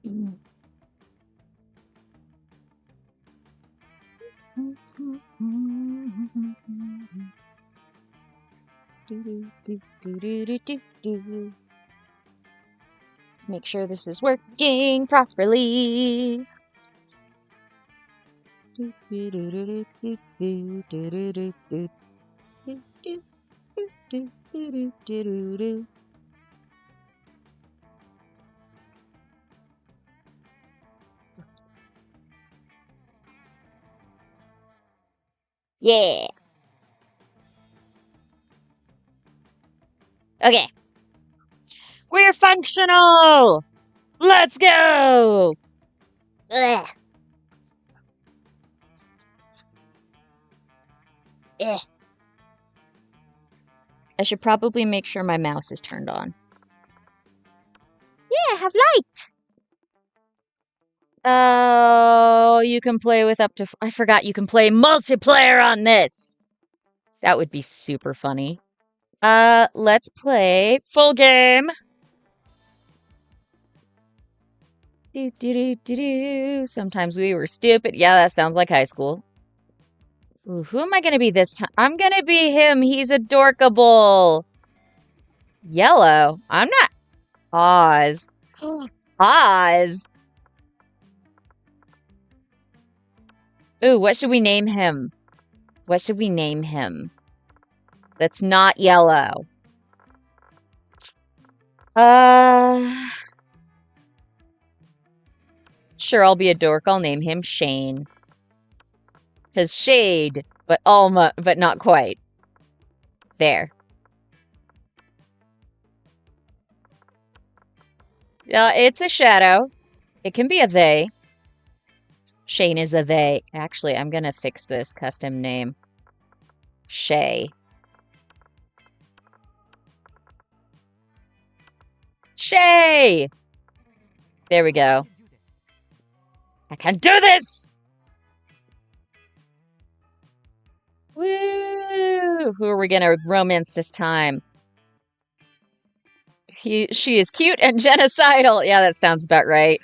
Let's make sure this is working properly. Yeah. Okay. We're functional. Let's go. Ugh. Ugh. I should probably make sure my mouse is turned on. Yeah, have light. Oh, you can play with up to... I forgot you can play multiplayer on this. That would be super funny. Let's play full game. Sometimes we were stupid. Yeah, that sounds like high school. Ooh, who am I gonna be this time? I'm gonna be him. He's adorkable. Yellow. I'm not... Oz. Oz. Ooh, what should we name him? What should we name him? That's not yellow. Sure, I'll be a dork. I'll name him Shane. Cause shade, but not quite. There. It's a shadow. It can be a they. Shane is a they. Actually, I'm gonna fix this custom name. Shay. Shay! There we go. I can do this! Woo! Who are we gonna romance this time? She is cute and genocidal. Yeah, that sounds about right.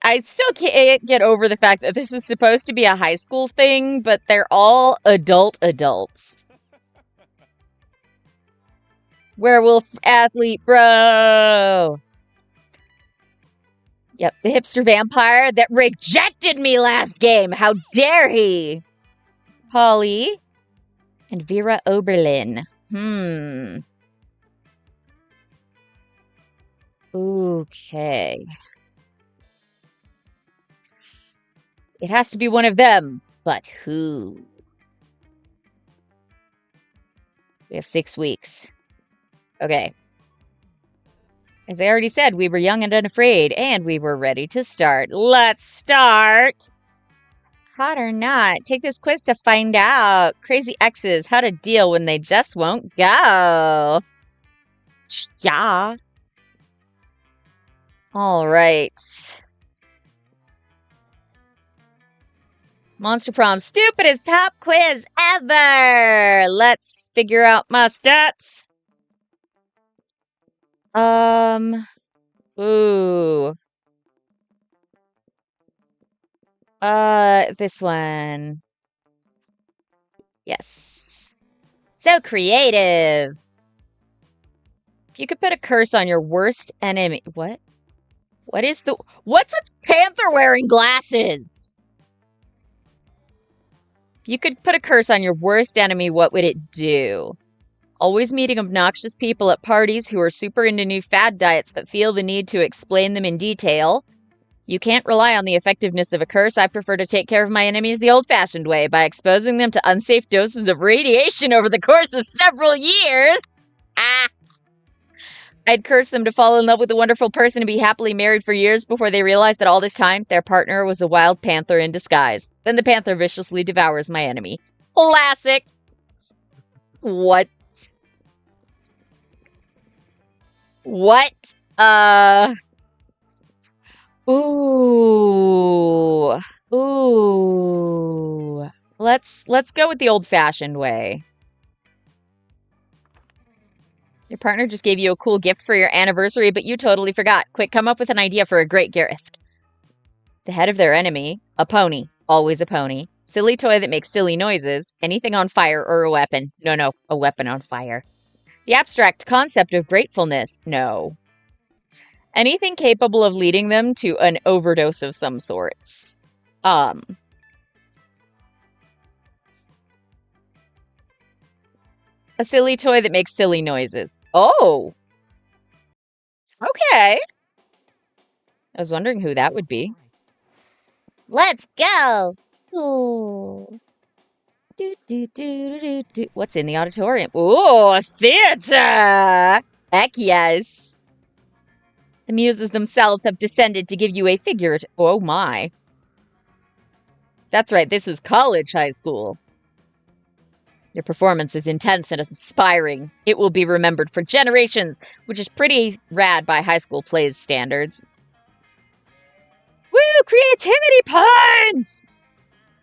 I still can't get over the fact that this is supposed to be a high school thing, but they're all adults. Werewolf athlete, bro. Yep, the hipster vampire that rejected me last game. How dare he? Holly and Vera Oberlin. Okay. It has to be one of them. But who? We have 6 weeks. Okay. As I already said, we were young and unafraid, and we were ready to start. Let's start! Hot or not, take this quiz to find out. Crazy exes, how to deal when they just won't go. Yeah. All right. Monster Prom, stupidest pop quiz ever. Let's figure out my stats. Ooh. This one. Yes. So creative. If you could put a curse on your worst enemy. What? What's a panther wearing glasses? If you could put a curse on your worst enemy, what would it do? Always meeting obnoxious people at parties who are super into new fad diets that feel the need to explain them in detail. You can't rely on the effectiveness of a curse. I prefer to take care of my enemies the old-fashioned way, by exposing them to unsafe doses of radiation over the course of several years. I'd curse them to fall in love with a wonderful person and be happily married for years before they realize that all this time, their partner was a wild panther in disguise. Then the panther viciously devours my enemy. Classic! What? What? Ooh. Ooh. Let's go with the old-fashioned way. Your partner just gave you a cool gift for your anniversary, but you totally forgot. Quick, come up with an idea for a great gift. The head of their enemy, a pony, always a pony. Silly toy that makes silly noises, anything on fire or a weapon. No, a weapon on fire. The abstract concept of gratefulness. No. Anything capable of leading them to an overdose of some sorts. A silly toy that makes silly noises. Oh! Okay. I was wondering who that would be. Let's go! School. What's in the auditorium? Ooh, a theater! Heck yes. The muses themselves have descended to give you a figurative... Oh my. That's right, this is college high school. Your performance is intense and inspiring. It will be remembered for generations, which is pretty rad by high school plays standards. Woo! Creativity points!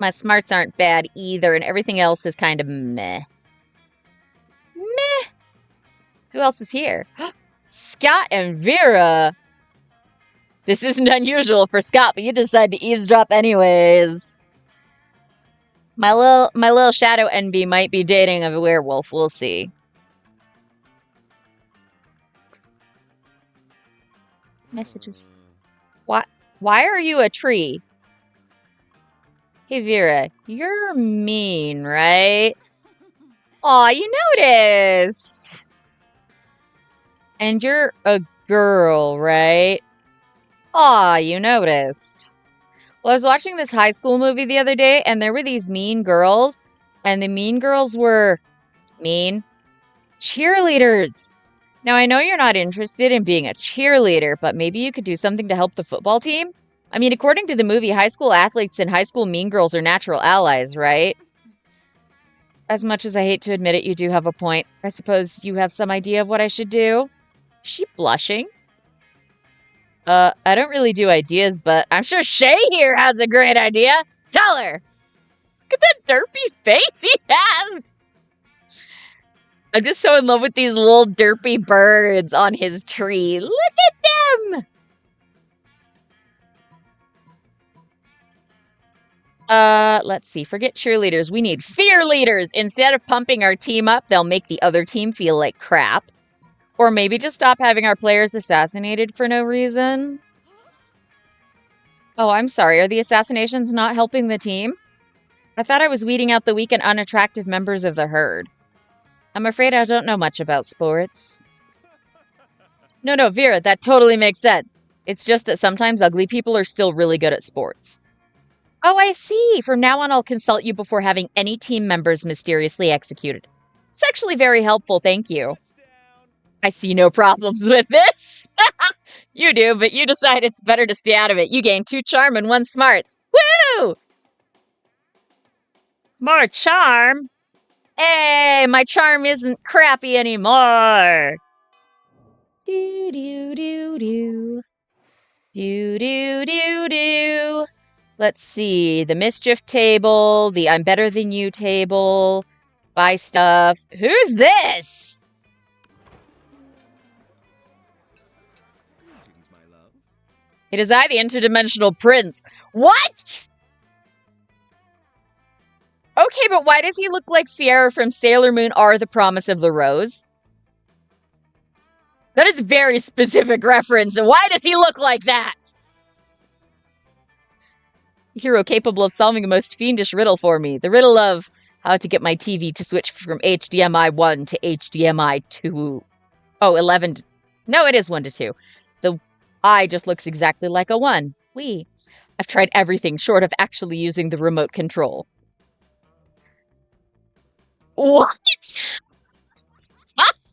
My smarts aren't bad either, and everything else is kind of meh. Meh! Who else is here? Scott and Vera! This isn't unusual for Scott, but you decide to eavesdrop anyways. My little shadow NB might be dating a werewolf. We'll see. Messages. Why are you a tree? Hey, Vera, you're mean, right? Aw, you noticed. And you're a girl, right? Aw, you noticed. Well, I was watching this high school movie the other day, and there were these mean girls, and the mean girls were mean cheerleaders. Now, I know you're not interested in being a cheerleader, but maybe you could do something to help the football team? I mean, according to the movie, high school athletes and high school mean girls are natural allies, right? As much as I hate to admit it, you do have a point. I suppose you have some idea of what I should do? Is she blushing? I don't really do ideas, but I'm sure Shay here has a great idea. Tell her! Look at that derpy face he has! I'm just so in love with these little derpy birds on his tree. Look at them! Let's see. Forget cheerleaders. We need fear leaders. Instead of pumping our team up, they'll make the other team feel like crap. Or maybe just stop having our players assassinated for no reason. Oh, I'm sorry. Are the assassinations not helping the team? I thought I was weeding out the weak and unattractive members of the herd. I'm afraid I don't know much about sports. No, Vera, that totally makes sense. It's just that sometimes ugly people are still really good at sports. Oh, I see. From now on, I'll consult you before having any team members mysteriously executed. It's actually very helpful, thank you. I see no problems with this. You do, but you decide it's better to stay out of it. You gain 2 charm and 1 smarts. Woo! More charm? Hey, my charm isn't crappy anymore. Do. Do. Let's see. The mischief table, the I'm better than you table, buy stuff. Who's this? It is I, the interdimensional prince. What? Okay, but why does he look like Fiera from Sailor Moon or The Promise of the Rose? That is a very specific reference, and why does he look like that? A hero capable of solving a most fiendish riddle for me. The riddle of how to get my TV to switch from HDMI 1 to HDMI 2. Oh, 11. No, it is 1 to 2. The I just looks exactly like a 1. I've tried everything short of actually using the remote control. What?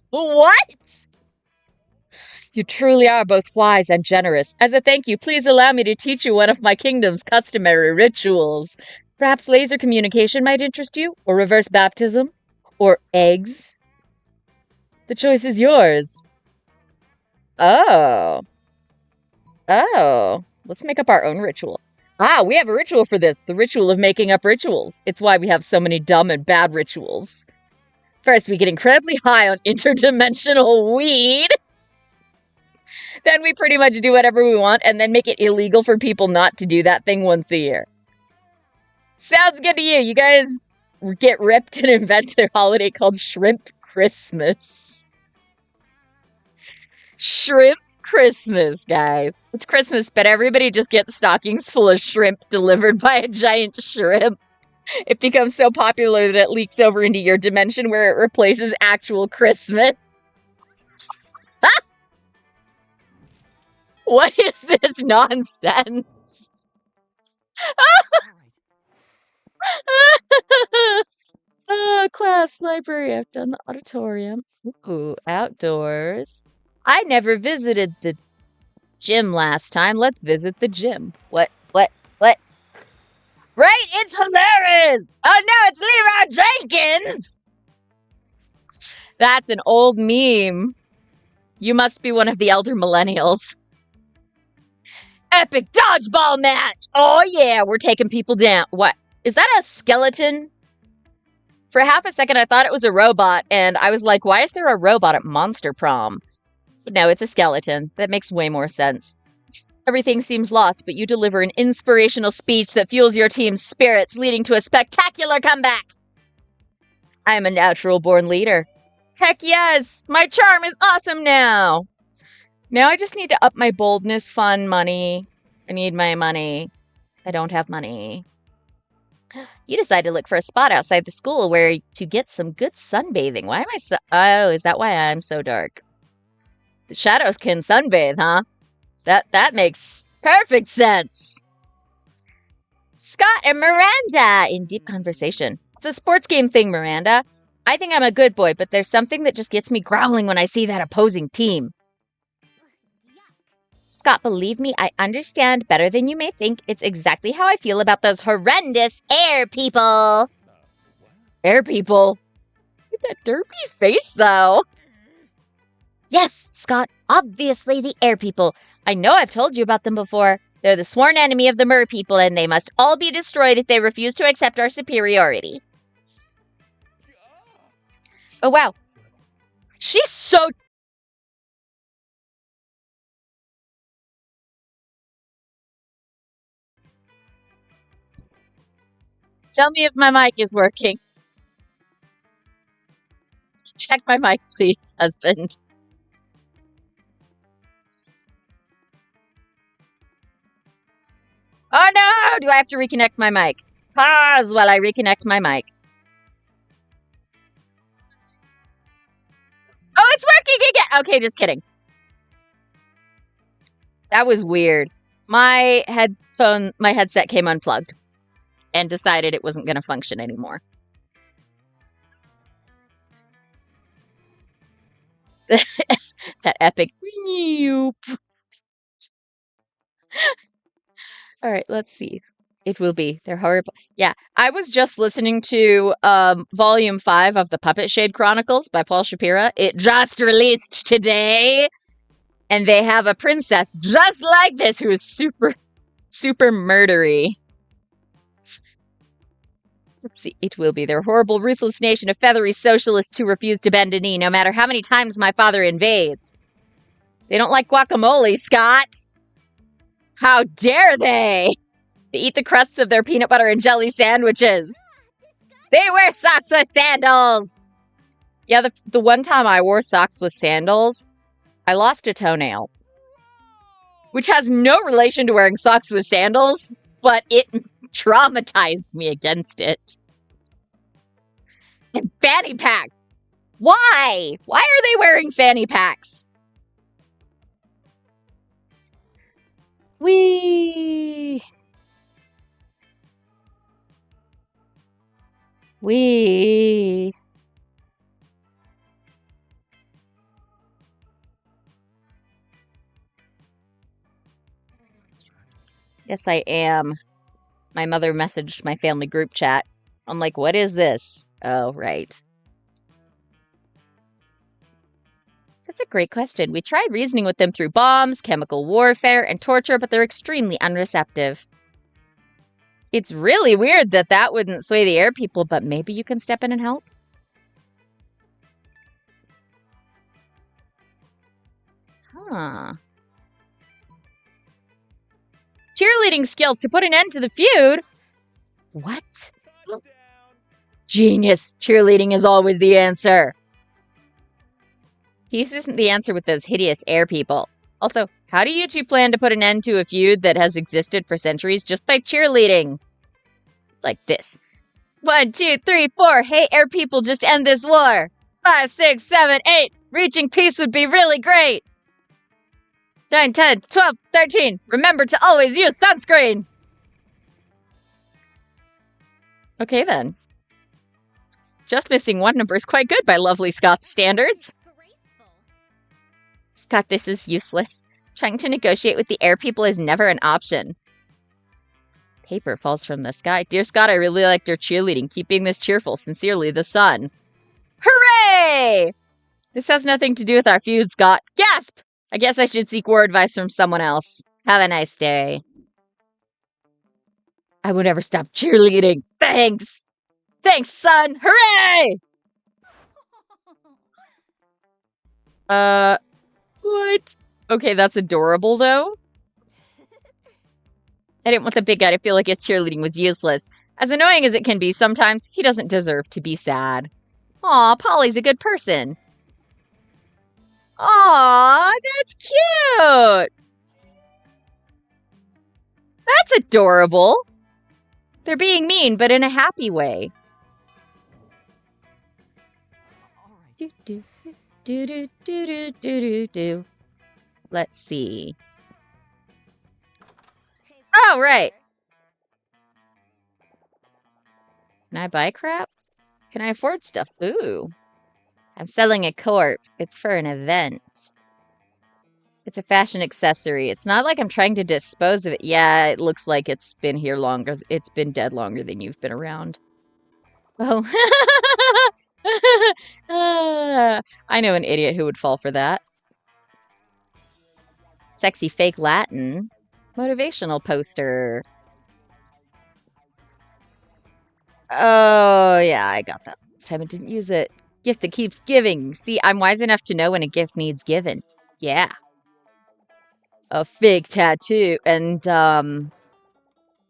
What? You truly are both wise and generous. As a thank you, please allow me to teach you one of my kingdom's customary rituals. Perhaps laser communication might interest you? Or reverse baptism? Or eggs? The choice is yours. Oh. Let's make up our own ritual. We have a ritual for this. The ritual of making up rituals. It's why we have so many dumb and bad rituals. First, we get incredibly high on interdimensional weed. Then we pretty much do whatever we want and then make it illegal for people not to do that thing once a year. Sounds good to you. You guys get ripped and invent a holiday called Shrimp Christmas. Shrimp Christmas, guys. It's Christmas, but everybody just gets stockings full of shrimp delivered by a giant shrimp. It becomes so popular that it leaks over into your dimension where it replaces actual Christmas. What is this nonsense? Class, library, I've done the auditorium. Ooh, outdoors. I never visited the gym last time. Let's visit the gym. What? Right? It's hilarious! Oh no, it's Leroy Jenkins! That's an old meme. You must be one of the elder millennials. Epic dodgeball match! Oh yeah, we're taking people down. What? Is that a skeleton? For half a second, I thought it was a robot, and I was like, why is there a robot at Monster Prom? But no, it's a skeleton. That makes way more sense. Everything seems lost, but you deliver an inspirational speech that fuels your team's spirits, leading to a spectacular comeback. I am a natural-born leader. Heck yes! My charm is awesome now! Now I just need to up my boldness, fun, money. I need my money. I don't have money. You decide to look for a spot outside the school where to get some good sunbathing. Why am I so... Oh, is that why I'm so dark? The shadows can sunbathe, huh? That makes perfect sense. Scott and Miranda in deep conversation. It's a sports game thing, Miranda. I think I'm a good boy, but there's something that just gets me growling when I see that opposing team. Scott, believe me, I understand better than you may think. It's exactly how I feel about those horrendous air people. Air people? Look at that derpy face, though. Yes, Scott, obviously the air people. I know I've told you about them before. They're the sworn enemy of the mer people, and they must all be destroyed if they refuse to accept our superiority. Oh, wow. She's so... Tell me if my mic is working. Check my mic, please, husband. Oh no! Do I have to reconnect my mic? Pause while I reconnect my mic. Oh, it's working again! Okay, just kidding. That was weird. My headset came unplugged and decided it wasn't going to function anymore. That epic. All right, let's see. It will be. They're horrible. Yeah, I was just listening to Volume 5 of the Puppet Shade Chronicles by Paul Shapira. It just released today. And they have a princess just like this who is super, super murdery. Let's see. It will be their horrible, ruthless nation of feathery socialists who refuse to bend a knee no matter how many times my father invades. They don't like guacamole, Scott. How dare they? They eat the crusts of their peanut butter and jelly sandwiches. They wear socks with sandals. Yeah, the one time I wore socks with sandals, I lost a toenail. Which has no relation to wearing socks with sandals, but it traumatized me against it. And fanny packs. Why? Why are they wearing fanny packs? We. Yes, I am. My mother messaged my family group chat. I'm like, what is this? Oh, right. That's a great question. We tried reasoning with them through bombs, chemical warfare, and torture, but they're extremely unreceptive. It's really weird that wouldn't sway the air people, but maybe you can step in and help? Huh. Cheerleading skills to put an end to the feud? What? Genius! Cheerleading is always the answer. Peace isn't the answer with those hideous air people. Also, how do you two plan to put an end to a feud that has existed for centuries just by cheerleading? Like this. 1, 2, 3, 4. Hey, air people, just end this war. 5, 6, 7, 8. Reaching peace would be really great. 9, 10, 12, 13. Remember to always use sunscreen. Okay, then. Just missing one number is quite good by lovely Scott's standards. Scott, this is useless. Trying to negotiate with the air people is never an option. Paper falls from the sky. Dear Scott, I really liked your cheerleading. Keep being this cheerful. Sincerely, the sun. Hooray! This has nothing to do with our feud, Scott. Gasp! I guess I should seek war advice from someone else. Have a nice day. I will never stop cheerleading. Thanks! Thanks, son! Hooray! What? Okay, that's adorable, though. I didn't want the big guy to feel like his cheerleading was useless. As annoying as it can be sometimes, he doesn't deserve to be sad. Aw, Polly's a good person. Aw, that's cute! That's adorable. They're being mean, but in a happy way. Do, do, do, do, do, do, do, do, do. Let's see. Oh, right. Can I buy crap? Can I afford stuff? Ooh. I'm selling a corpse. It's for an event. It's a fashion accessory. It's not like I'm trying to dispose of it. Yeah, it looks like it's been here longer. It's been dead longer than you've been around. Oh. I know an idiot who would fall for that. Sexy fake Latin. Motivational poster. Oh, yeah, I got that. This time I didn't use it. Gift that keeps giving. See, I'm wise enough to know when a gift needs given. Yeah. A fake tattoo. And,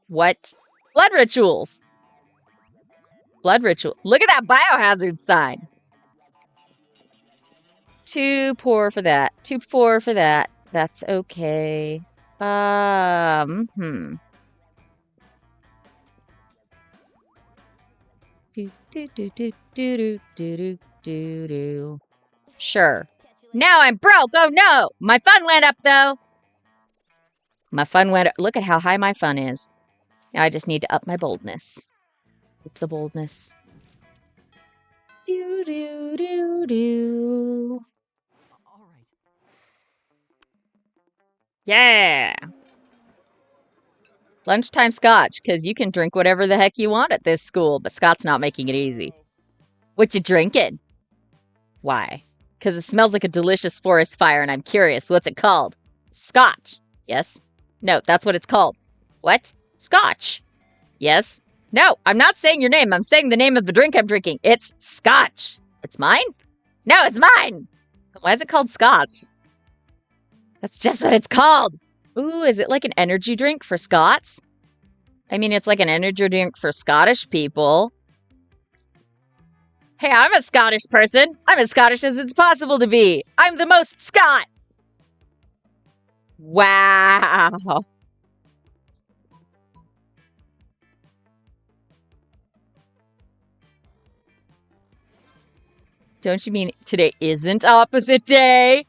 what? Blood rituals. Blood ritual. Look at that biohazard sign. Too poor for that. Too poor for that. That's okay. Do, do, do, do, do, do, do, do, do. Sure. Now I'm broke! Oh no! My fun went up, though! My fun went up. Look at how high my fun is. Now I just need to up my boldness. Up the boldness. Do, do, do, do. Yeah! Lunchtime scotch, because you can drink whatever the heck you want at this school, but Scott's not making it easy. What you drinking? Why? Because it smells like a delicious forest fire, and I'm curious. What's it called? Scotch. Yes? No, that's what it's called. What? Scotch. Yes? No, I'm not saying your name. I'm saying the name of the drink I'm drinking. It's Scotch. It's mine? No, it's mine! Why is it called Scots? That's just what it's called! Ooh, is it like an energy drink for Scots? I mean, it's like an energy drink for Scottish people. Hey, I'm a Scottish person. I'm as Scottish as it's possible to be. I'm the most Scot! Wow. Don't you mean today isn't opposite day?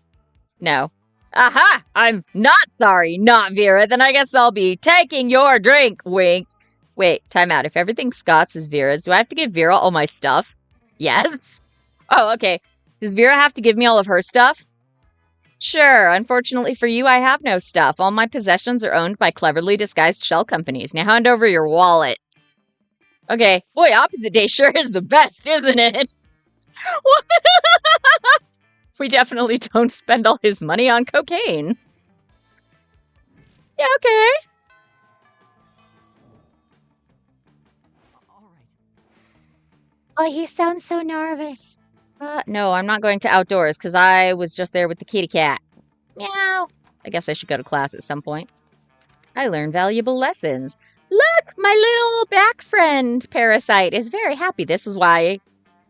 No. Aha! I'm not sorry, not Vera. Then I guess I'll be taking your drink, wink. Wait, time out. If everything Scott's is Vera's, do I have to give Vera all my stuff? Yes? Oh, okay. Does Vera have to give me all of her stuff? Sure. Unfortunately for you, I have no stuff. All my possessions are owned by cleverly disguised shell companies. Now hand over your wallet. Okay. Boy, opposite day sure is the best, isn't it? We definitely don't spend all his money on cocaine. Yeah, okay. Oh, he sounds so nervous. No, I'm not going to outdoors because I was just there with the kitty cat. Meow. I guess I should go to class at some point. I learned valuable lessons. Look, my little back friend Parasite is very happy. This is why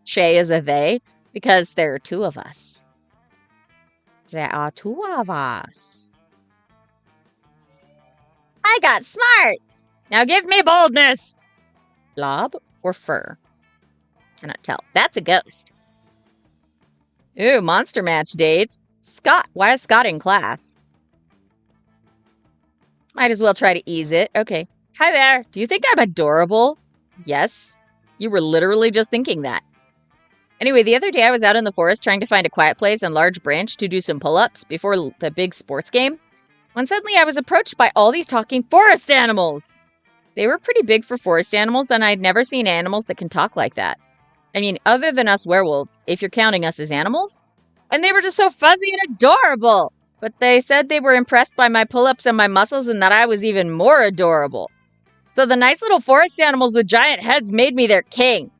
Shay is a they, because there are two of us. There are two of us. I got smarts. Now give me boldness. Blob or fur? Cannot tell. That's a ghost. Ooh, monster match dates. Scott. Why is Scott in class? Might as well try to ease it. Okay. Hi there. Do you think I'm adorable? Yes. You were literally just thinking that. Anyway, the other day I was out in the forest trying to find a quiet place and large branch to do some pull-ups before the big sports game, when suddenly I was approached by all these talking forest animals. They were pretty big for forest animals, and I'd never seen animals that can talk like that. I mean, other than us werewolves, if you're counting us as animals. And they were just so fuzzy and adorable. But they said they were impressed by my pull-ups and my muscles and that I was even more adorable. So the nice little forest animals with giant heads made me their king.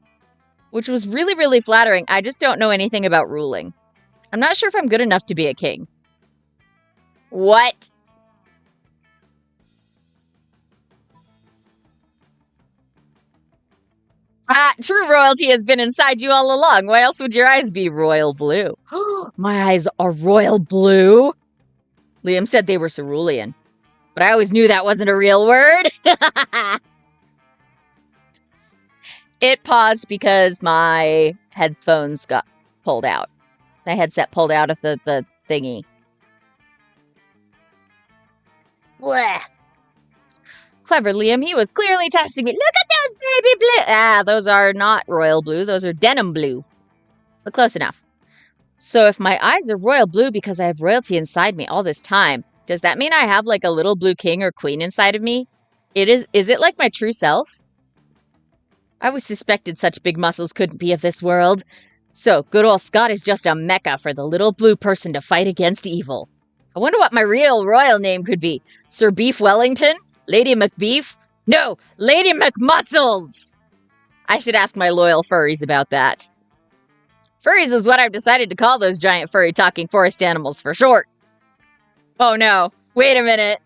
Which was really, really flattering. I just don't know anything about ruling. I'm not sure if I'm good enough to be a king. What? True royalty has been inside you all along. Why else would your eyes be royal blue? My eyes are royal blue? Liam said they were cerulean. But I always knew that wasn't a real word. It paused because my headphones got pulled out. My headset pulled out of the thingy. Blech. Clever Liam, he was clearly testing me. Look at those baby blue. Those are not royal blue. Those are denim blue. But close enough. So if my eyes are royal blue because I have royalty inside me all this time, does that mean I have like a little blue king or queen inside of me? Is it like my true self? I always suspected such big muscles couldn't be of this world. So, good old Scott is just a mecca for the little blue person to fight against evil. I wonder what my real royal name could be. Sir Beef Wellington? Lady McBeef? No, Lady McMuscles! I should ask my loyal furries about that. Furries is what I've decided to call those giant furry talking forest animals for short. Oh no, wait a minute.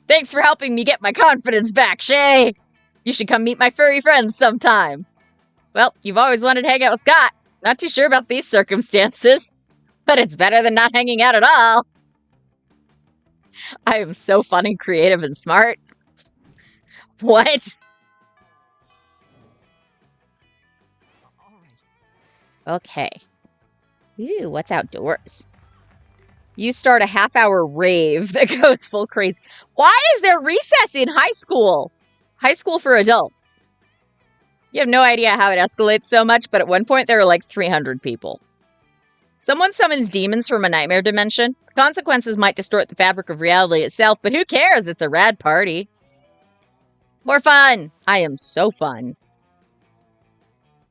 Thanks for helping me get my confidence back, Shay! You should come meet my furry friends sometime. Well, you've always wanted to hang out with Scott. Not too sure about these circumstances. But it's better than not hanging out at all. I am so funny, creative, and smart. What? Okay. Ooh, what's outdoors? You start a half-hour rave that goes full crazy. Why is there recess in high school? High school for adults. You have no idea how it escalates so much, but at one point there were like 300 people. Someone summons demons from a nightmare dimension. The consequences might distort the fabric of reality itself, but who cares? It's a rad party. More fun! I am so fun.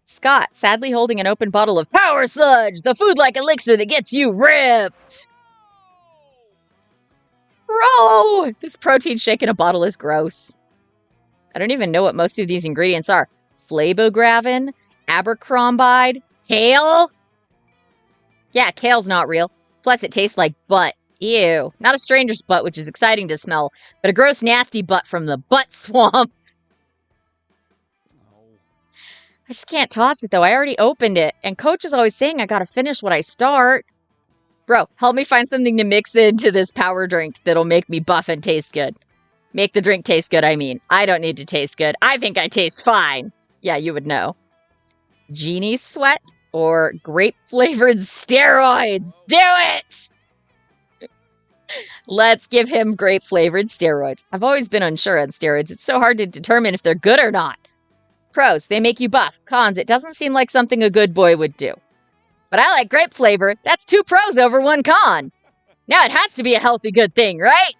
Scott, sadly holding an open bottle of Power Sludge, the food-like elixir that gets you ripped! Bro! This protein shake in a bottle is gross. I don't even know what most of these ingredients are. Flabogravin, Abercrombide, kale? Yeah, kale's not real. Plus, it tastes like butt. Ew. Not a stranger's butt, which is exciting to smell, but a gross, nasty butt from the butt swamp. I just can't toss it, though. I already opened it, and Coach is always saying I gotta finish what I start. Bro, help me find something to mix into this power drink that'll make me buff and taste good. Make the drink taste good, I mean. I don't need to taste good. I think I taste fine. Yeah, you would know. Genie sweat or grape-flavored steroids? Do it! Let's give him grape-flavored steroids. I've always been unsure on steroids. It's so hard to determine if they're good or not. Pros, they make you buff. Cons, it doesn't seem like something a good boy would do. But I like grape flavor. That's 2 pros over 1 con. Now it has to be a healthy good thing, right?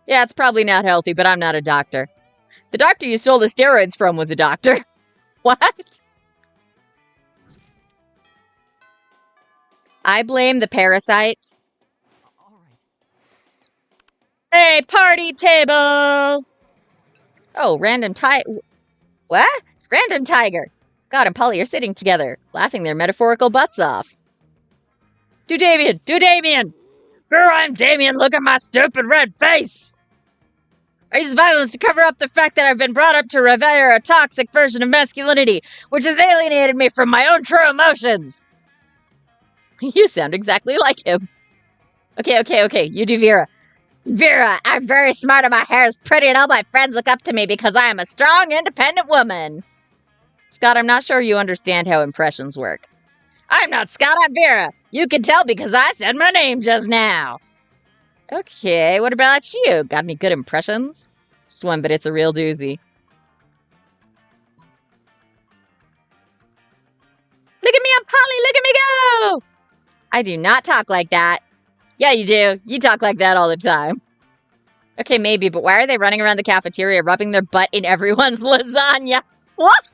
Yeah, it's probably not healthy, but I'm not a doctor. The doctor you stole the steroids from was a doctor. What? I blame the parasites. Hey, party table! Oh, random What? Random tiger. Scott and Polly are sitting together, laughing their metaphorical butts off. Do Damien! Do Damien! Here I'm Damien, look at my stupid red face! I use violence to cover up the fact that I've been brought up to revere a toxic version of masculinity, which has alienated me from my own true emotions! You sound exactly like him. Okay, you do Vera. Vera, I'm very smart and my hair is pretty and all my friends look up to me because I am a strong, independent woman. Scott, I'm not sure you understand how impressions work. I'm not Scott, I'm Vera. You can tell because I said my name just now. Okay, what about you? Got any good impressions? Just one, but it's a real doozy. Look at me, I'm Polly, look at me go! I do not talk like that. Yeah, you do. You talk like that all the time. Okay, maybe, but why are they running around the cafeteria rubbing their butt in everyone's lasagna? What?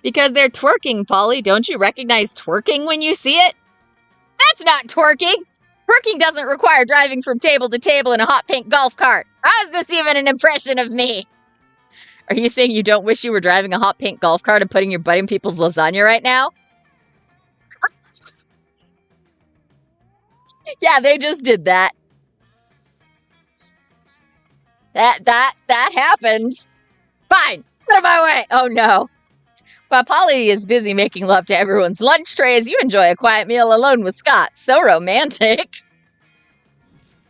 Because they're twerking, Polly. Don't you recognize twerking when you see it? That's not twerking! Twerking doesn't require driving from table to table in a hot pink golf cart. How is this even an impression of me? Are you saying you don't wish you were driving a hot pink golf cart and putting your butt in people's lasagna right now? Yeah, they just did that. That happened. Fine, get out of my way. Oh no. While Polly is busy making love to everyone's lunch trays, you enjoy a quiet meal alone with Scott. So romantic.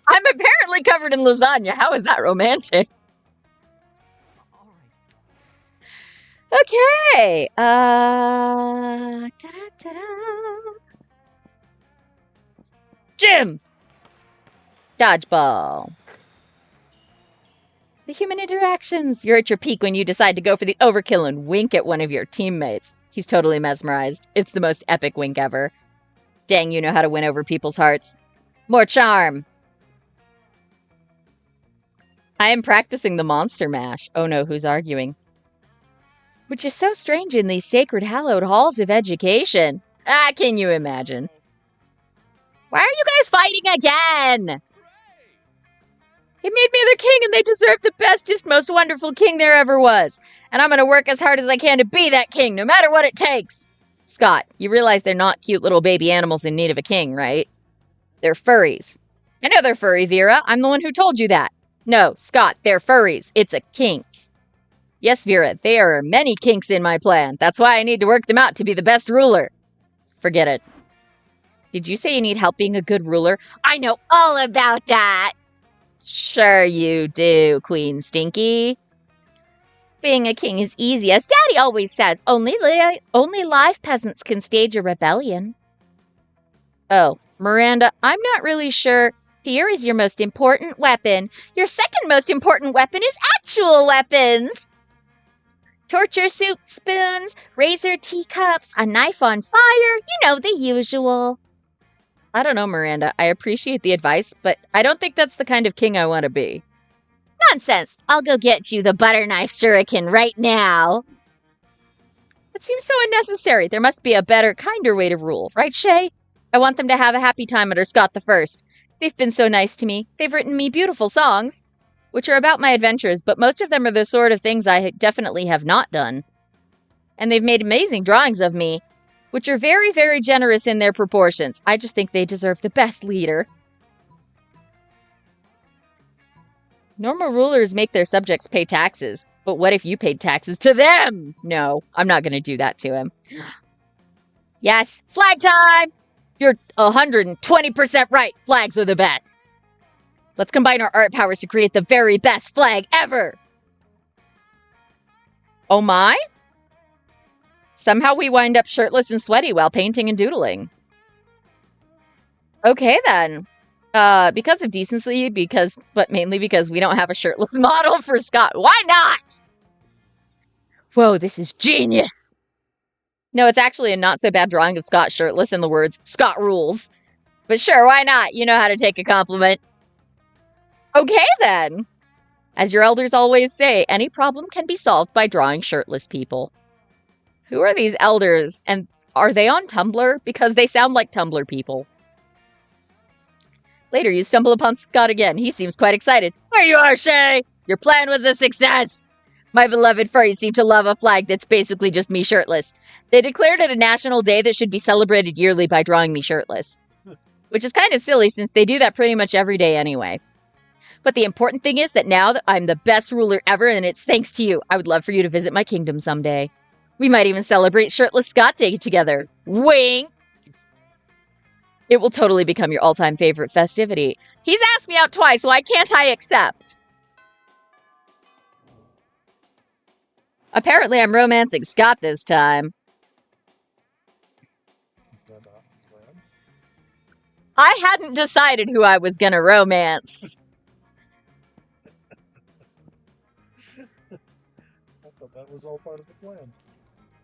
I'm apparently covered in lasagna. How is that romantic? Okay. Gym. Dodgeball. The human interactions. You're at your peak when you decide to go for the overkill and wink at one of your teammates. He's totally mesmerized. It's the most epic wink ever. Dang, you know how to win over people's hearts. More charm. I am practicing the monster mash. Oh no, who's arguing? Which is so strange in these sacred hallowed halls of education. Ah, can you imagine? Why are you guys fighting again? They made me their king and they deserve the bestest, most wonderful king there ever was. And I'm going to work as hard as I can to be that king, no matter what it takes. Scott, you realize they're not cute little baby animals in need of a king, right? They're furries. I know they're furry, Vera. I'm the one who told you that. No, Scott, they're furries. It's a kink. Yes, Vera, there are many kinks in my plan. That's why I need to work them out to be the best ruler. Forget it. Did you say you need help being a good ruler? I know all about that. Sure you do, Queen Stinky. Being a king is easy, as Daddy always says. Only live peasants can stage a rebellion. Oh, Miranda, I'm not really sure. Fear is your most important weapon. Your second most important weapon is actual weapons. Torture soup spoons, razor teacups, a knife on fire. You know, the usual. I don't know, Miranda. I appreciate the advice, but I don't think that's the kind of king I want to be. Nonsense! I'll go get you the butter knife shuriken right now. That seems so unnecessary. There must be a better, kinder way to rule, right, Shay? I want them to have a happy time under Scott the First. They've been so nice to me. They've written me beautiful songs, which are about my adventures, but most of them are the sort of things I definitely have not done. And they've made amazing drawings of me, which are very, very generous in their proportions. I just think they deserve the best leader. Normal rulers make their subjects pay taxes, but what if you paid taxes to them? No, I'm not going to do that to him. Yes, flag time! You're 120% right. Flags are the best. Let's combine our art powers to create the very best flag ever. Oh my? Somehow we wind up shirtless and sweaty while painting and doodling. Okay then. Because of decency, but mainly because we don't have a shirtless model for Scott. Why not? Whoa, this is genius. No, it's actually a not so bad drawing of Scott shirtless in the words, Scott rules. But sure, why not? You know how to take a compliment. Okay then. As your elders always say, any problem can be solved by drawing shirtless people. Who are these elders? And are they on Tumblr? Because they sound like Tumblr people. Later, you stumble upon Scott again. He seems quite excited. There you are, Shay! Your plan was a success! My beloved furries seem to love a flag that's basically just me shirtless. They declared it a national day that should be celebrated yearly by drawing me shirtless. Which is kind of silly since they do that pretty much every day anyway. But the important thing is that now that I'm the best ruler ever, and it's thanks to you, I would love for you to visit my kingdom someday. We might even celebrate Shirtless Scott Day together. Wink! It will totally become your all-time favorite festivity. He's asked me out twice, so why can't I accept? Apparently I'm romancing Scott this time. Is that not plan? I hadn't decided who I was gonna romance. I thought that was all part of the plan.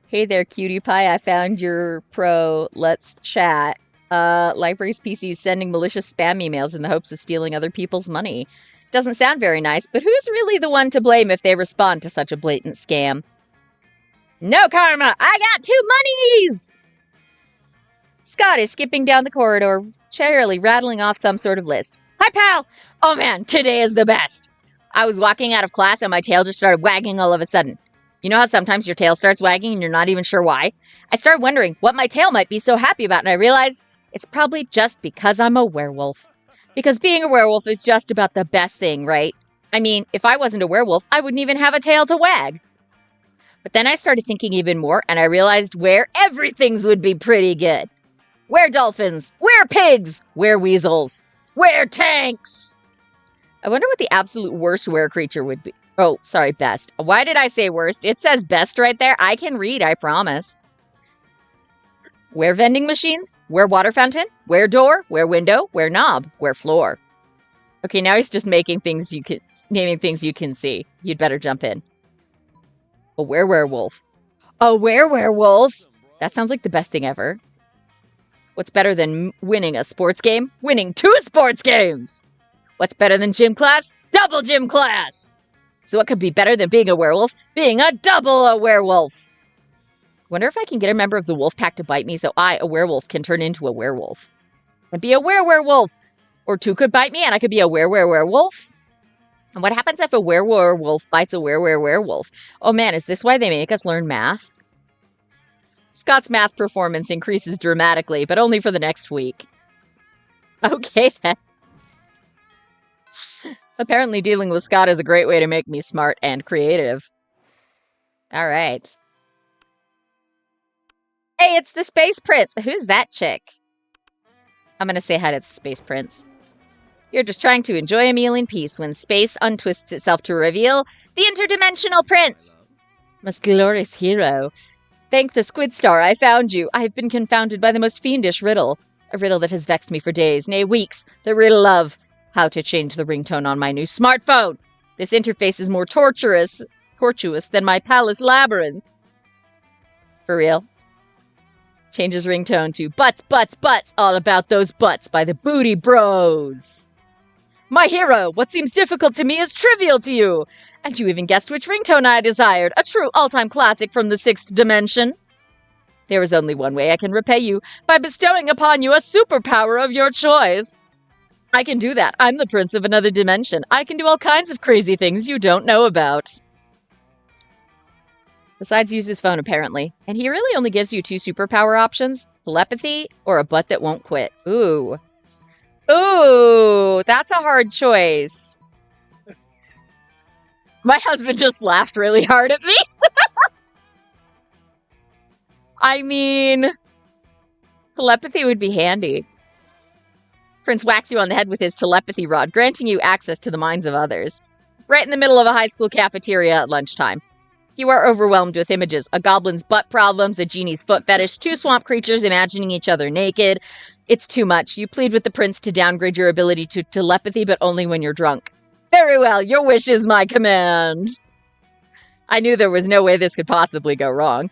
Hey there, cutie pie. I found your pro. Let's chat. Library's PC is sending malicious spam emails in the hopes of stealing other people's money. Doesn't sound very nice, but who's really the one to blame if they respond to such a blatant scam? No karma! I got 2 monies! Scott is skipping down the corridor, cheerily rattling off some sort of list. Hi, pal! Oh man, today is the best! I was walking out of class and my tail just started wagging all of a sudden. You know how sometimes your tail starts wagging and you're not even sure why? I started wondering what my tail might be so happy about, and I realized it's probably just because I'm a werewolf. Because being a werewolf is just about the best thing, right? I mean, if I wasn't a werewolf, I wouldn't even have a tail to wag. But then I started thinking even more, and I realized where everything's would be pretty good. Were dolphins, were pigs, were weasels, were tanks. I wonder what the absolute worst were creature would be. Oh, sorry, best. Why did I say worst? It says best right there. I can read, I promise. Where vending machines? Where water fountain? Where door? Where window? Where knob? Where floor? Okay, now he's just naming things you can see. You'd better jump in. A where werewolf. A where werewolf? That sounds like the best thing ever. What's better than winning a sports game? Winning 2 sports games! What's better than gym class? Double gym class! So what could be better than being a werewolf? Being a double werewolf! Wonder if I can get a member of the wolf pack to bite me so I, a werewolf, can turn into a werewolf. And be a werewolf! Or 2 could bite me and I could be a werewolf? And what happens if a werewolf bites a werewolf? Oh man, is this why they make us learn math? Scott's math performance increases dramatically, but only for the next week. Okay then. Apparently dealing with Scott is a great way to make me smart and creative. Alright. Hey, it's the Space Prince! Who's that chick? I'm gonna say hi to the Space Prince. You're just trying to enjoy a meal in peace when space untwists itself to reveal the interdimensional prince! Most glorious hero. Thank the Squid Star, I found you. I have been confounded by the most fiendish riddle. A riddle that has vexed me for days, nay weeks. The riddle of how to change the ringtone on my new smartphone. This interface is more tortuous than my palace labyrinth. For real. Changes ringtone to Butts, Butts, Butts, all about those butts by the Booty Bros. My hero, what seems difficult to me is trivial to you. And you even guessed which ringtone I desired, a true all-time classic from the 6th dimension. There is only one way I can repay you, by bestowing upon you a superpower of your choice. I can do that. I'm the prince of another dimension. I can do all kinds of crazy things you don't know about. Besides use his phone, apparently. And he really only gives you 2 superpower options, telepathy or a butt that won't quit. Ooh. Ooh, that's a hard choice. My husband just laughed really hard at me. I mean, telepathy would be handy. Prince whacks you on the head with his telepathy rod, granting you access to the minds of others. Right in the middle of a high school cafeteria at lunchtime. You are overwhelmed with images. A goblin's butt problems, a genie's foot fetish, 2 swamp creatures imagining each other naked. It's too much. You plead with the prince to downgrade your ability to telepathy, but only when you're drunk. Very well, your wish is my command. I knew there was no way this could possibly go wrong.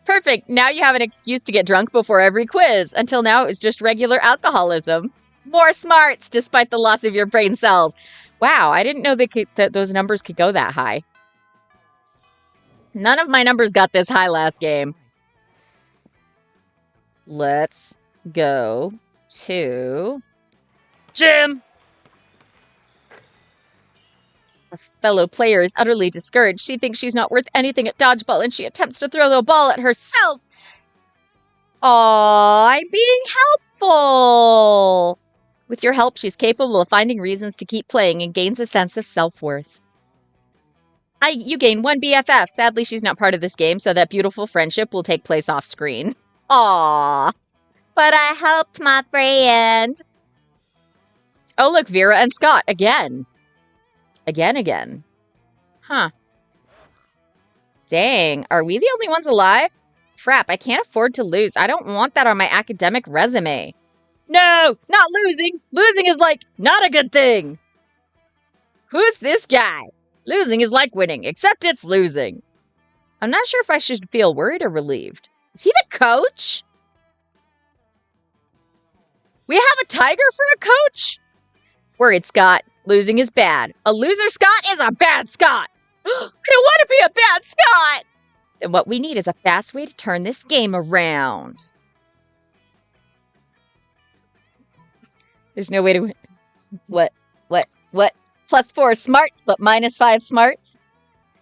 Perfect, now you have an excuse to get drunk before every quiz. Until now, it was just regular alcoholism. More smarts, despite the loss of your brain cells. Wow, I didn't know that those numbers could go that high. None of my numbers got this high last game. Let's go to gym. A fellow player is utterly discouraged. She thinks she's not worth anything at dodgeball, and she attempts to throw the ball at herself. Aww, I'm being beautiful! With your help, she's capable of finding reasons to keep playing and gains a sense of self-worth. You gain 1 BFF. Sadly, she's not part of this game, so that beautiful friendship will take place off-screen. Aww. But I helped my friend. Oh, look, Vera and Scott, again. Again. Huh. Dang, are we the only ones alive? Crap, I can't afford to lose. I don't want that on my academic resume. No, not losing. Losing is like, not a good thing. Who's this guy? Losing is like winning, except it's losing. I'm not sure if I should feel worried or relieved. Is he the coach? We have a tiger for a coach? Worried Scott. Losing is bad. A loser Scott is a bad Scott. I don't want to be a bad Scott. And what we need is a fast way to turn this game around. There's no way to... What? +4 smarts, but -5 smarts?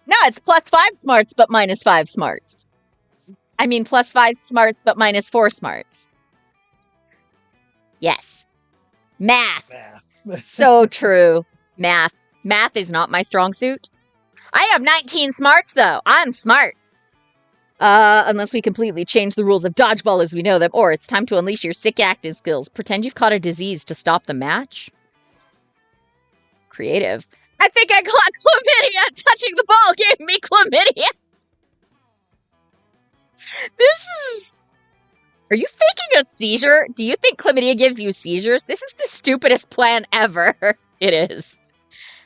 No, it's +5 smarts, but -5 smarts. I mean, +5 smarts, but -4 smarts. Yes. Math. So true. Math. Math is not my strong suit. I have 19 smarts, though. I'm smart. Unless we completely change the rules of dodgeball as we know them, or it's time to unleash your sick acting skills. Pretend you've caught a disease to stop the match. Creative. I think I caught chlamydia! Touching the ball gave me chlamydia! This is... Are you faking a seizure? Do you think chlamydia gives you seizures? This is the stupidest plan ever. It is.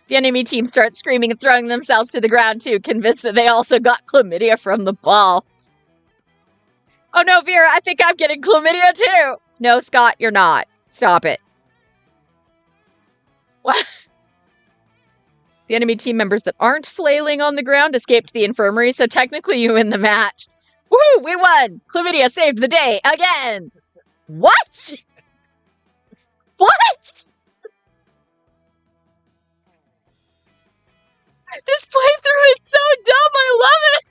The enemy team starts screaming and throwing themselves to the ground too, convinced that they also got chlamydia from the ball. Oh no, Vera, I think I'm getting chlamydia too! No, Scott, you're not. Stop it. What? The enemy team members that aren't flailing on the ground escaped the infirmary, so technically you win the match. Woo! We won! Chlamydia saved the day again! What? What? This playthrough is so dumb, I love it!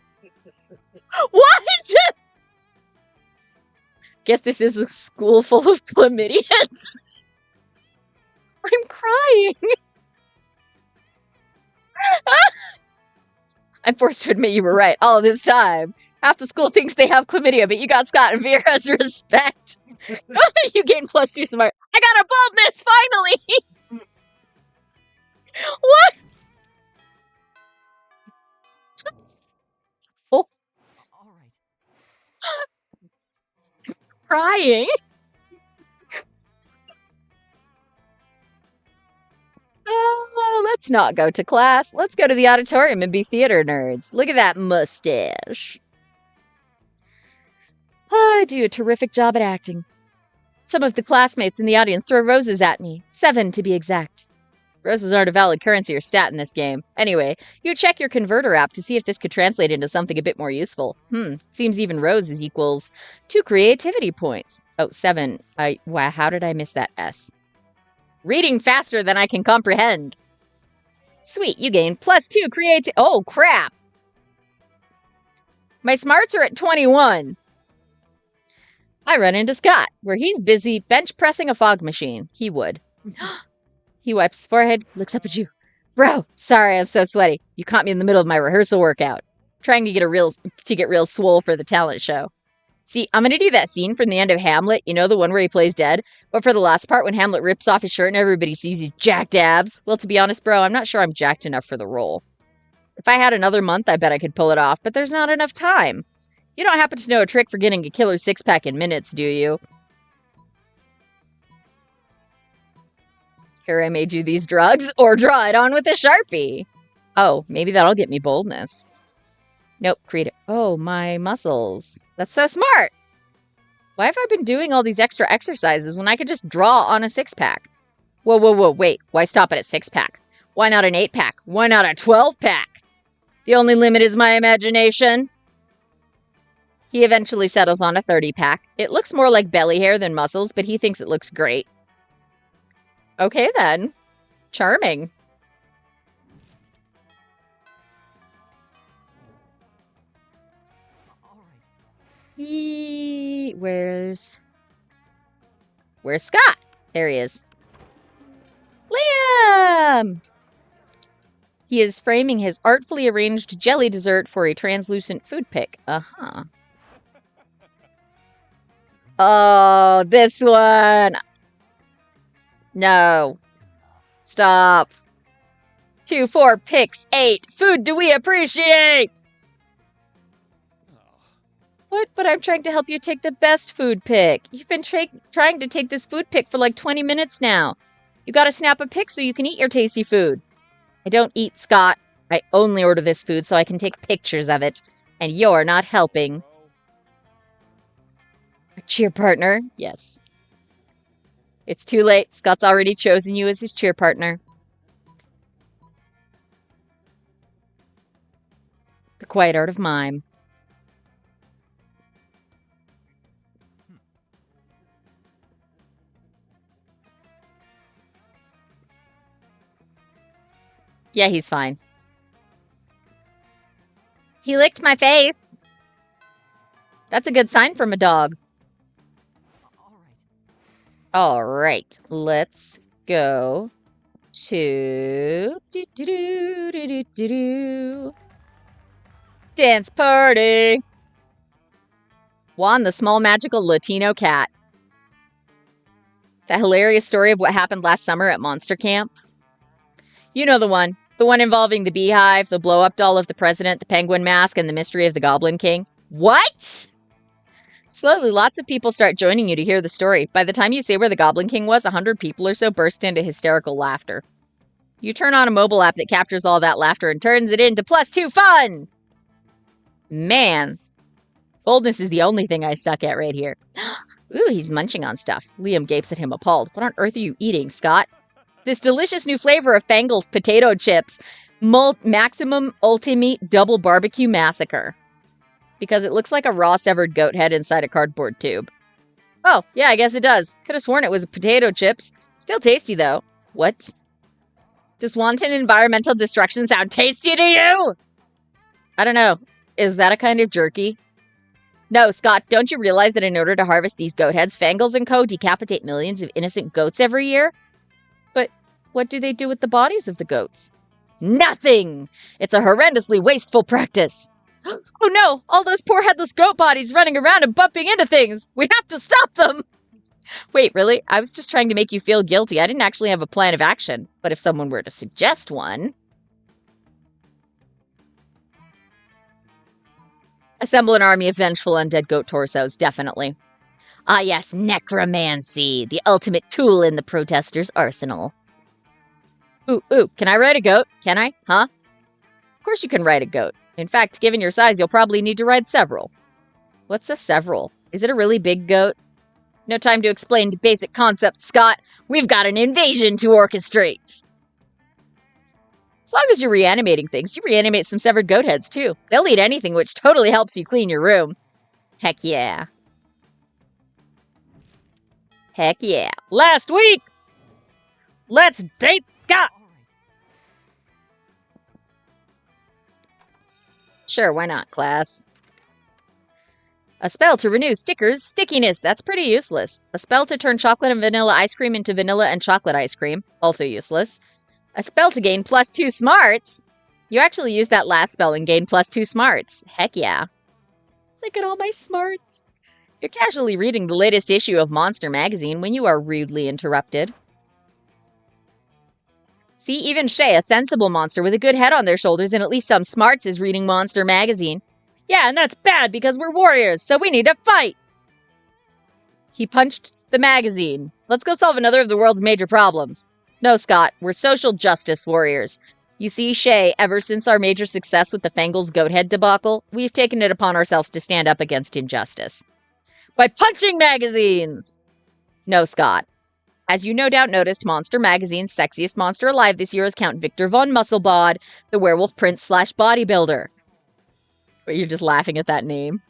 What? Guess this is a school full of chlamydians. I'm crying. I'm forced to admit you were right all this time. Half the school thinks they have chlamydia, but you got Scott and Vera's respect. You gain +2 smart. I got a boldness, finally! What? Oh. Crying. Oh, let's not go to class. Let's go to the auditorium and be theater nerds. Look at that mustache. I do a terrific job at acting. Some of the classmates in the audience throw roses at me. 7 to be exact. Roses aren't a valid currency or stat in this game. Anyway, you check your converter app to see if this could translate into something a bit more useful. Seems even roses equals 2 creativity points. Oh, 7. Wow, how did I miss that S? Reading faster than I can comprehend. Sweet, you gain +2 creativity. Oh, crap. My smarts are at 21. I run into Scott, where he's busy bench pressing a fog machine. He would. He wipes his forehead, looks up at you. Bro, sorry I'm so sweaty. You caught me in the middle of my rehearsal workout. Trying to get real swole for the talent show. See, I'm gonna do that scene from the end of Hamlet, you know, the one where he plays dead? But for the last part, when Hamlet rips off his shirt and everybody sees his jacked abs. Well, to be honest, bro, I'm not sure I'm jacked enough for the role. If I had another month, I bet I could pull it off, but there's not enough time. You don't happen to know a trick for getting a killer six-pack in minutes, do you? Here I made you these drugs, or draw it on with a Sharpie. Oh, maybe that'll get me boldness. Nope, creative. Oh, my muscles. That's so smart. Why have I been doing all these extra exercises when I could just draw on a 6-pack? Whoa, wait. Why stop at a 6-pack? Why not an 8-pack? Why not a 12-pack? The only limit is my imagination. He eventually settles on a 30-pack. It looks more like belly hair than muscles, but he thinks it looks great. Okay, then. Charming. Where's... Where's Scott? There he is. Liam! He is framing his artfully arranged jelly dessert for a translucent food pick. Uh-huh. Oh, this one! No. Stop. 2, 4, picks, 8. Food do we appreciate? What? But I'm trying to help you take the best food pick. You've been trying to take this food pick for like 20 minutes now. You gotta snap a pic so you can eat your tasty food. I don't eat, Scott. I only order this food so I can take pictures of it. And you're not helping. A cheer partner? Yes. It's too late. Scott's already chosen you as his cheer partner. The Quiet Art of Mime. Yeah, he's fine. He licked my face. That's a good sign from a dog. All right, let's go to dance party. Juan, the small magical Latino cat. That hilarious story of what happened last summer at Monster Camp. You know the one. The one involving the beehive, the blow-up doll of the president, the penguin mask, and the mystery of the Goblin King. What? Slowly, lots of people start joining you to hear the story. By the time you say where the Goblin King was, 100 people or so burst into hysterical laughter. You turn on a mobile app that captures all that laughter and turns it into +2 fun! Man. Boldness is the only thing I suck at right here. Ooh, he's munching on stuff. Liam gapes at him appalled. What on earth are you eating, Scott? This delicious new flavor of Fangel's potato chips. Maximum Ultimate Double Barbecue Massacre. Because it looks like a raw severed goat head inside a cardboard tube. Oh, yeah, I guess it does. Could have sworn it was potato chips. Still tasty, though. What? Does wanton environmental destruction sound tasty to you? I don't know. Is that a kind of jerky? No, Scott, don't you realize that in order to harvest these goat heads, Fangels and Co. decapitate millions of innocent goats every year? But what do they do with the bodies of the goats? Nothing! It's a horrendously wasteful practice. Oh no! All those poor headless goat bodies running around and bumping into things! We have to stop them! Wait, really? I was just trying to make you feel guilty. I didn't actually have a plan of action. But if someone were to suggest one... Assemble an army of vengeful undead goat torsos, definitely. Ah yes, necromancy, the ultimate tool in the protesters' arsenal. Ooh, can I ride a goat? Can I? Huh? Of course you can ride a goat. In fact, given your size, you'll probably need to ride several. What's a several? Is it a really big goat? No time to explain basic concepts, Scott. We've got an invasion to orchestrate. As long as you're reanimating things, you reanimate some severed goat heads, too. They'll eat anything, which totally helps you clean your room. Heck yeah. Heck yeah. Last week! Let's date Scott! Sure, why not, class? A spell to renew stickers' stickiness. That's pretty useless. A spell to turn chocolate and vanilla ice cream into vanilla and chocolate ice cream. Also useless. A spell to gain +2 smarts. You actually used that last spell and gained +2 smarts. Heck yeah. Look at all my smarts. You're casually reading the latest issue of Monster Magazine when you are rudely interrupted. See, even Shay, a sensible monster with a good head on their shoulders and at least some smarts, is reading Monster Magazine. Yeah, and that's bad because we're warriors, so we need to fight! He punched the magazine. Let's go solve another of the world's major problems. No, Scott, we're social justice warriors. You see, Shay, ever since our major success with the Fangels Goathead debacle, we've taken it upon ourselves to stand up against injustice. By punching magazines! No, Scott. As you no doubt noticed, Monster Magazine's sexiest monster alive this year is Count Victor von Musselbod, the werewolf prince / bodybuilder. But you're just laughing at that name.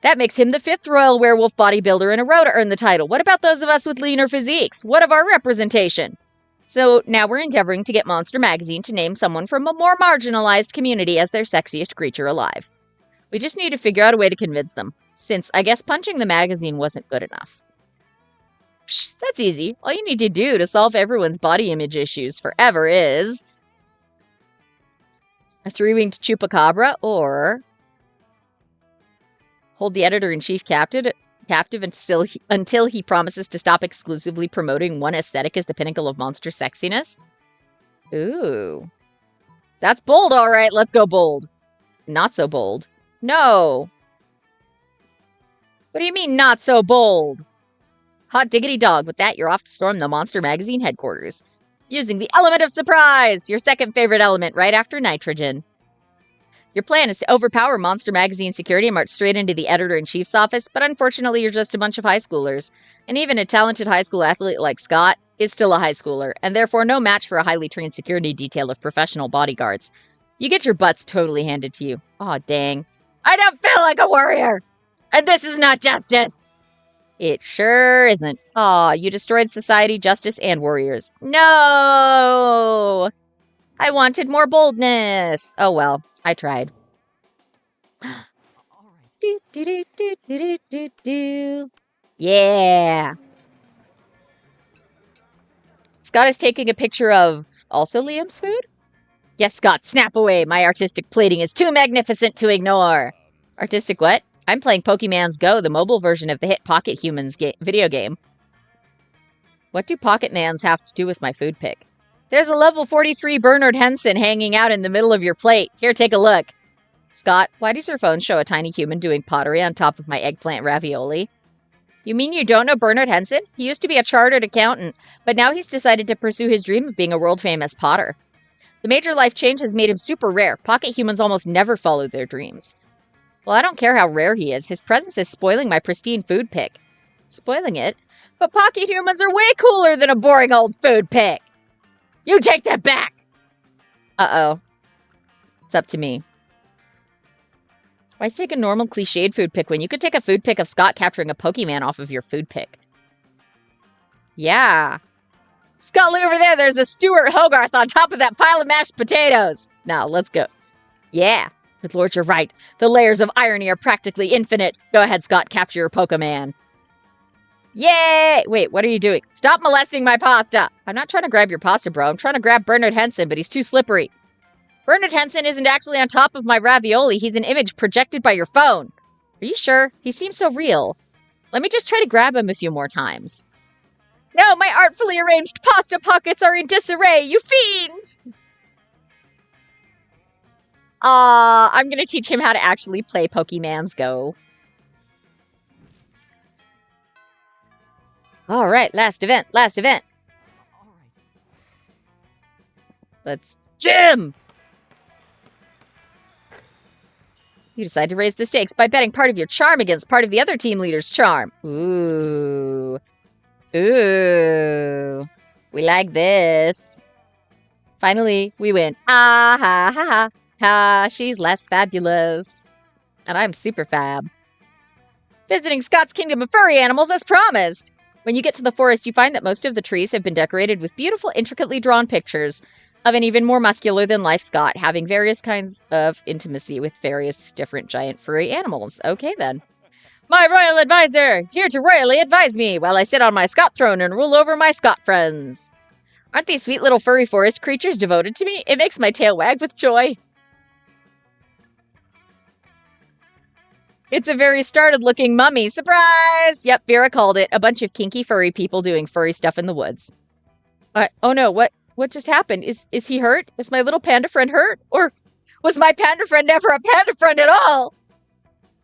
That makes him the 5th royal werewolf bodybuilder in a row to earn the title. What about those of us with leaner physiques? What of our representation? So now we're endeavoring to get Monster Magazine to name someone from a more marginalized community as their sexiest creature alive. We just need to figure out a way to convince them, since I guess punching the magazine wasn't good enough. Psh, that's easy. All you need to do to solve everyone's body image issues forever is a 3-winged chupacabra, or hold the editor-in-chief captive until he promises to stop exclusively promoting one aesthetic as the pinnacle of monster sexiness. Ooh. That's bold, all right. Let's go bold. Not so bold. No. What do you mean, not so bold? Hot diggity dog. With that, you're off to storm the Monster Magazine headquarters. Using the element of surprise, your second favorite element right after nitrogen. Your plan is to overpower Monster Magazine security and march straight into the editor-in-chief's office, but unfortunately you're just a bunch of high schoolers. And even a talented high school athlete like Scott is still a high schooler, and therefore no match for a highly trained security detail of professional bodyguards. You get your butts totally handed to you. Aw, dang. I don't feel like a warrior! And this is not justice! It sure isn't. Aw, you destroyed society, justice, and warriors. No! I wanted more boldness. Oh well, I tried. Do, do, do, do, do, do, do, do. Yeah! Scott is taking a picture of also Liam's food? Yes, Scott, snap away. My artistic plating is too magnificent to ignore. Artistic what? I'm playing Pokemon's Go, the mobile version of the hit Pocket Humans video game. What do Pocket Mans have to do with my food pick? There's a level 43 Bernard Henson hanging out in the middle of your plate. Here, take a look. Scott, why does your phone show a tiny human doing pottery on top of my eggplant ravioli? You mean you don't know Bernard Henson? He used to be a chartered accountant, but now he's decided to pursue his dream of being a world-famous potter. The major life change has made him super rare. Pocket humans almost never follow their dreams. Well, I don't care how rare he is. His presence is spoiling my pristine food pick. Spoiling it? But pocket humans are way cooler than a boring old food pick. You take that back! Uh-oh. It's up to me. Why take a normal cliched food pick when you could take a food pick of Scott capturing a Pokemon off of your food pick? Yeah. Scott, look over there. There's a Stuart Hogarth on top of that pile of mashed potatoes. Now, let's go. Yeah. Good Lord, you're right. The layers of irony are practically infinite. Go ahead, Scott. Capture your Pokemon. Yay! Wait, what are you doing? Stop molesting my pasta. I'm not trying to grab your pasta, bro. I'm trying to grab Bernard Henson, but he's too slippery. Bernard Henson isn't actually on top of my ravioli. He's an image projected by your phone. Are you sure? He seems so real. Let me just try to grab him a few more times. No, my artfully arranged pasta pockets are in disarray, you fiend! I'm gonna teach him how to actually play Pokemon's Go. Alright, last event. Let's gym! You decide to raise the stakes by betting part of your charm against part of the other team leader's charm. Ooh. Ooh. We like this. Finally, we win. Ah, ha, ha, ha. Ha, she's less fabulous. And I'm super fab. Visiting Scott's Kingdom of Furry Animals as promised. When you get to the forest, you find that most of the trees have been decorated with beautiful, intricately drawn pictures of an even more muscular-than-life Scott, having various kinds of intimacy with various different giant furry animals. Okay, then. My royal advisor, here to royally advise me while I sit on my Scott throne and rule over my Scott friends. Aren't these sweet little furry forest creatures devoted to me? It makes my tail wag with joy. It's a very startled-looking mummy. Surprise! Yep, Vera called it. A bunch of kinky furry people doing furry stuff in the woods. Oh no, what just happened? Is he hurt? Is my little panda friend hurt? Or was my panda friend never a panda friend at all?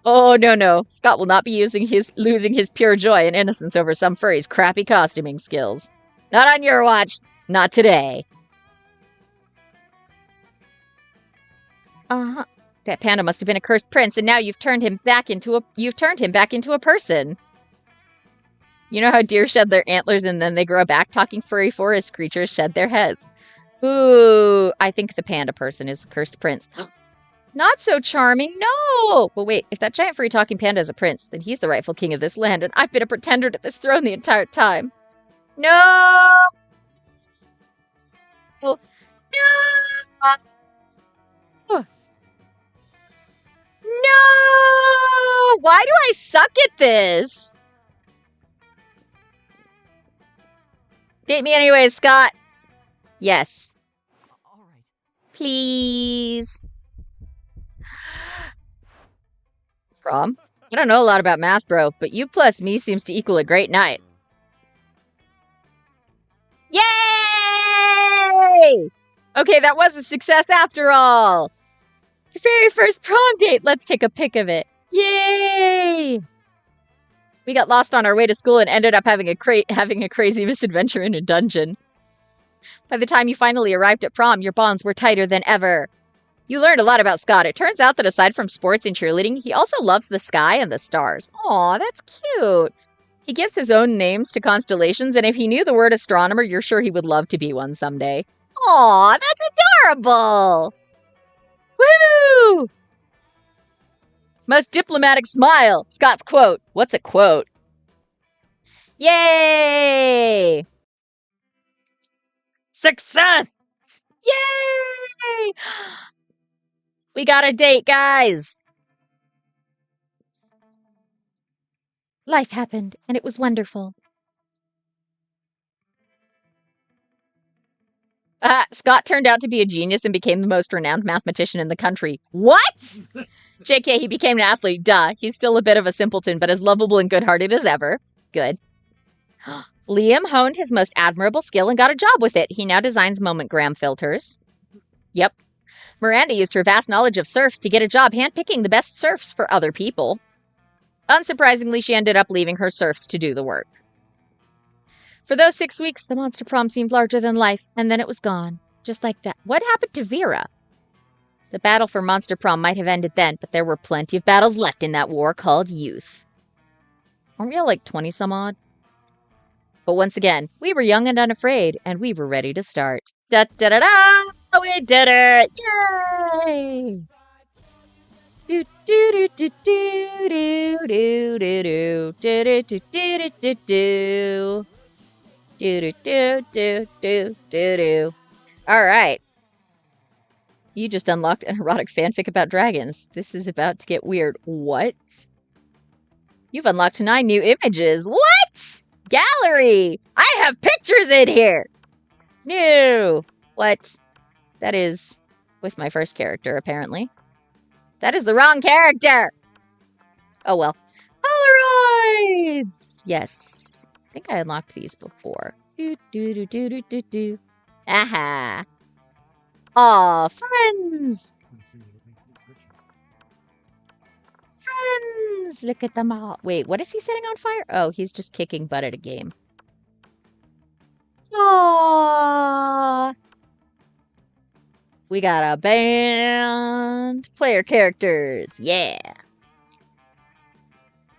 Oh, no. Scott will not be losing his pure joy and innocence over some furry's crappy costuming skills. Not on your watch. Not today. Uh-huh. That panda must have been a cursed prince, and now you've turned him back into a person. You know how deer shed their antlers and then they grow back? Talking furry forest creatures shed their heads. Ooh, I think the panda person is a cursed prince. Not so charming, no! Well, wait, if that giant furry talking panda is a prince, then he's the rightful king of this land, and I've been a pretender to this throne the entire time. No! No! No! Why do I suck at this? Date me anyways, Scott. Yes. All right. Please. Prom? I don't know a lot about math, bro, but you plus me seems to equal a great night. Yay! Okay, that was a success after all. Your very first prom date. Let's take a pic of it. Yay! We got lost on our way to school and ended up having a crazy misadventure in a dungeon. By the time you finally arrived at prom, your bonds were tighter than ever. You learned a lot about Scott. It turns out that aside from sports and cheerleading, he also loves the sky and the stars. Aw, that's cute. He gives his own names to constellations, and if he knew the word astronomer, you're sure he would love to be one someday. Aw, that's adorable! Woo! Most diplomatic smile. Scott's quote. What's a quote? Yay! Success! Yay! We got a date, guys! Life happened, and it was wonderful. Scott turned out to be a genius and became the most renowned mathematician in the country. What? JK, he became an athlete. Duh. He's still a bit of a simpleton, but as lovable and good-hearted as ever. Good. Liam honed his most admirable skill and got a job with it. He now designs momentgram filters. Yep. Miranda used her vast knowledge of surfs to get a job handpicking the best surfs for other people. Unsurprisingly, she ended up leaving her surfs to do the work. For those 6 weeks, the monster prom seemed larger than life, and then it was gone. Just like that. What happened to Vera? The battle for monster prom might have ended then, but there were plenty of battles left in that war called youth. Weren't we all like 20-some-odd? But once again, we were young and unafraid, and we were ready to start. Da-da-da-da! We did it! Yay! Do do do do do do do do do do do do do do. Do do do do do do. All right. You just unlocked an erotic fanfic about dragons. This is about to get weird. What? You've unlocked 9 new images. What? Gallery! I have pictures in here! New! What? That is with my first character, apparently. That is the wrong character! Oh well. Polaroids! Yes. I think I unlocked these before. Do do do do do do do. Aha! Aw, friends! Friends! Look at them all. Wait, what is he setting on fire? Oh, he's just kicking butt at a game. Aww! We got a band. Player characters. Yeah.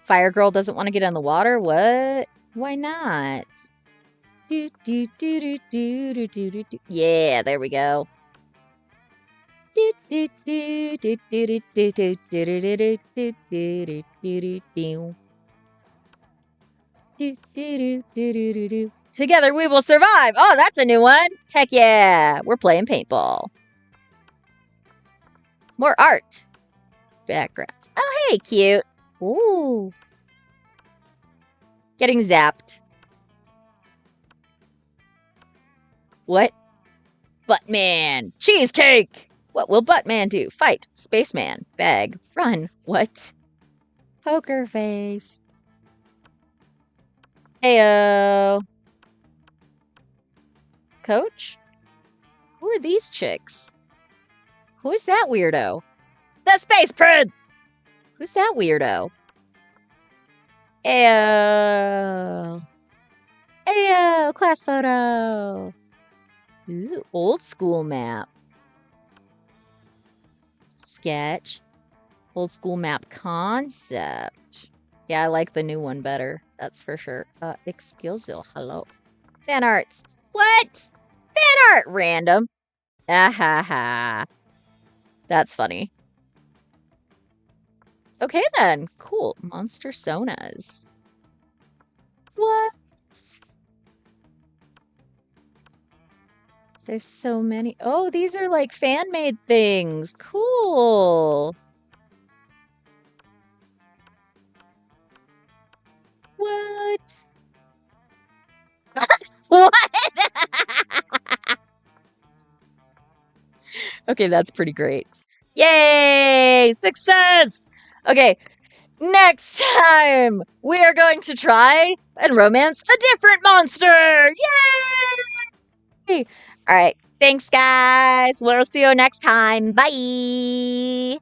Fire Girl doesn't want to get in the water? What? Why not? Do, do, do, do, do, do, do, do, do. Yeah, there we go. Do, do, do, do, do, do, do, do, do, do, do, do, do, do, do, do. Do, do, do, do, do, do. Together we will survive! Oh, that's a new one! Heck yeah! We're playing paintball. More art. Backgrounds. Oh, hey, cute. Ooh. Getting zapped. What? Buttman. Cheesecake! What will Buttman do? Fight. Spaceman. Bag. Run. What? Poker face. Heyo. Coach? Who are these chicks? Who's that weirdo? The Space Prince! Who's that weirdo? Ayo. Ayo, class photo. Ooh, old school map. Sketch. Old school map concept. Yeah, I like the new one better. That's for sure. Excuse you. Hello. Fan arts. What? Fan art random. Ah ha ha. That's funny. Okay then. Cool. Monster Sonas. What? There's so many. Oh, these are like fan-made things. Cool. What? What? Okay, that's pretty great. Yay! Success! Okay, next time we are going to try and romance a different monster! Yay! All right, thanks, guys. We'll see you next time. Bye!